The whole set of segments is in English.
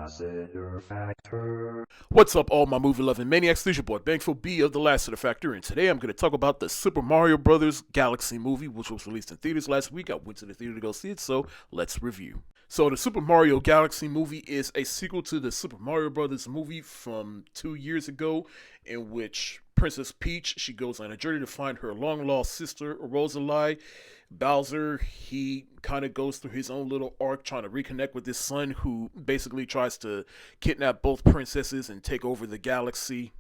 Lassiter Factor. What's up, all my movie-loving maniacs? This is your boy Bankful B of the Lassiter Factor, and today I'm going to talk about the Super Mario Bros. Galaxy movie, which was released in theaters last week. I went to the theater to go see it, so let's review. So the Super Mario Galaxy movie is a sequel to the Super Mario Bros. Movie from 2 years ago, in which Princess Peach, she goes on a journey to find her long-lost sister, Rosalie. Bowser, he kind of goes through his own little arc trying to reconnect with his son, who basically tries to kidnap both princesses and take over the galaxy.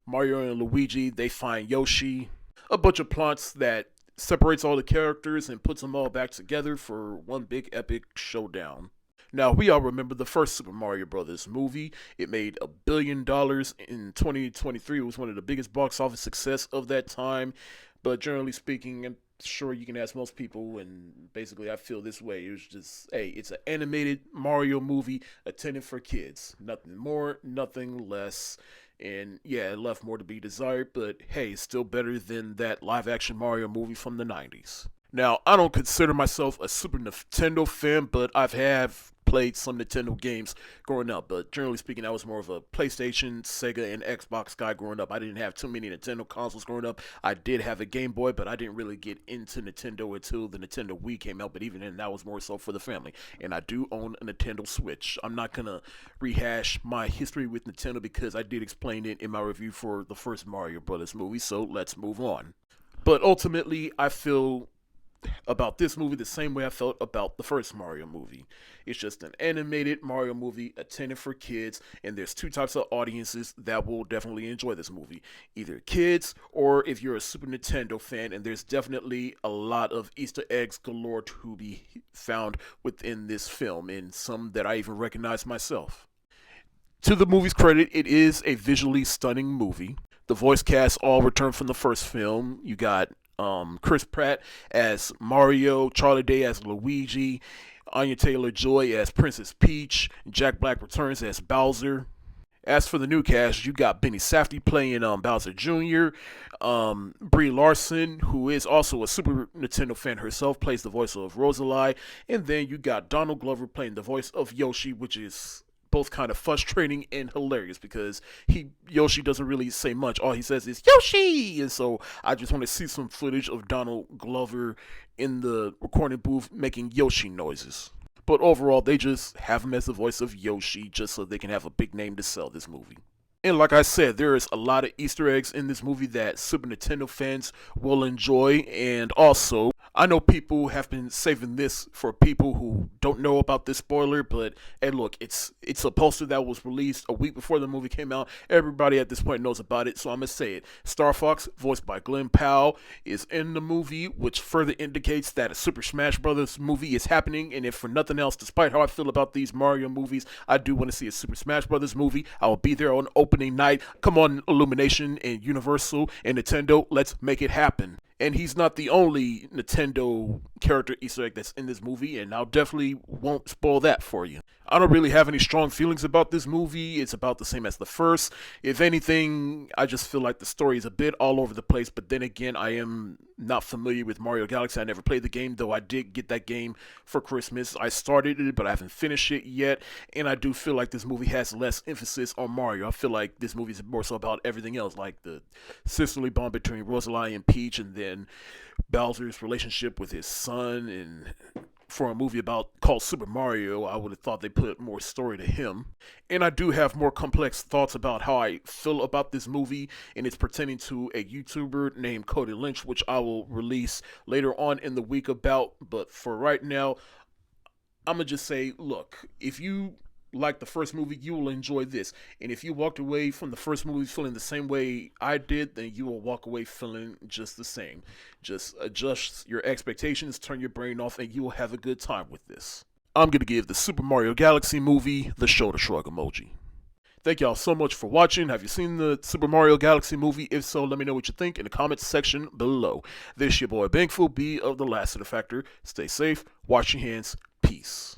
Mario and Luigi, they find Yoshi. A bunch of plots that separates all the characters and puts them all back together for one big epic showdown. Now, we all remember the first Super Mario Bros. Movie. It made $1 billion in 2023. It was one of the biggest box office success of that time. But generally speaking, I'm sure you can ask most people, and basically I feel this way. It was just, hey, it's an animated Mario movie intended for kids. Nothing more, nothing less. And yeah, it left more to be desired, but hey, it's still better than that live-action Mario movie from the 90s. Now, I don't consider myself a Super Nintendo fan, but I've played some Nintendo games growing up. But generally speaking, I was more of a PlayStation, Sega, and Xbox guy growing up. I didn't have too many Nintendo consoles growing up. I did have a Game Boy, but I didn't really get into Nintendo until the Nintendo Wii came out. But even then, that was more so for the family. And I do own a Nintendo Switch. I'm not going to rehash my history with Nintendo because I did explain it in my review for the first Mario Brothers movie. So let's move on. But ultimately, I feel about this movie the same way I felt about the first Mario movie. It's just an animated Mario movie intended for kids, and there's two types of audiences that will definitely enjoy this movie. Either kids, or if you're a Super Nintendo fan, and there's definitely a lot of Easter eggs galore to be found within this film, and some that I even recognize myself. To the movie's credit, it is a visually stunning movie. The voice cast all returned from the first film. You got Chris Pratt as Mario, Charlie Day as Luigi, Anya Taylor-Joy as Princess Peach, Jack Black returns as Bowser. As for the new cast, you got Benny Safdie playing Bowser Jr., Brie Larson, who is also a Super Nintendo fan herself, plays the voice of Rosalie, and then you got Donald Glover playing the voice of Yoshi, which is both kind of frustrating and hilarious because Yoshi doesn't really say much. All he says is Yoshi, and so I just want to see some footage of Donald Glover in the recording booth making Yoshi noises. But overall, they just have him as the voice of Yoshi just so they can have a big name to sell this movie. And like I said, there is a lot of Easter eggs in this movie that Super Nintendo fans will enjoy. And also, I know people have been saving this for people who don't know about this spoiler, but hey, look, it's a poster that was released a week before the movie came out. Everybody at this point knows about it, so I'm going to say it. Star Fox, voiced by Glenn Powell, is in the movie, which further indicates that a Super Smash Bros. Movie is happening. And if for nothing else, despite how I feel about these Mario movies, I do want to see a Super Smash Bros. Movie. I will be there on opening night. Come on, Illumination and Universal and Nintendo, let's make it happen. And he's not the only Nintendo character Easter egg that's in this movie, and I definitely won't spoil that for you. I don't really have any strong feelings about this movie. It's about the same as the first. If anything, I just feel like the story is a bit all over the place, but then again, I am not familiar with Mario Galaxy. I never played the game, though I did get that game for Christmas. I started it, but I haven't finished it yet, and I do feel like this movie has less emphasis on Mario. I feel like this movie is more so about everything else, like the sisterly bond between Rosalie and Peach, and then Bowser's relationship with his son. And for a movie called Super Mario, I would have thought they put more story to him. And I do have more complex thoughts about how I feel about this movie, and it's pertaining to a YouTuber named Cody Lynch, which I will release later on in the week about. But for right now, I'm going to just say, look, if you like the first movie, you will enjoy this. And if you walked away from the first movie feeling the same way I did, then you will walk away feeling just the same. Just adjust your expectations, turn your brain off, and you will have a good time with this. I'm going to give the Super Mario Galaxy movie the shoulder shrug emoji. Thank y'all so much for watching. Have you seen the Super Mario Galaxy movie? If so, let me know what you think in the comments section below. This your boy Bankful B of the Lassiter Factor. Stay safe, wash your hands, peace.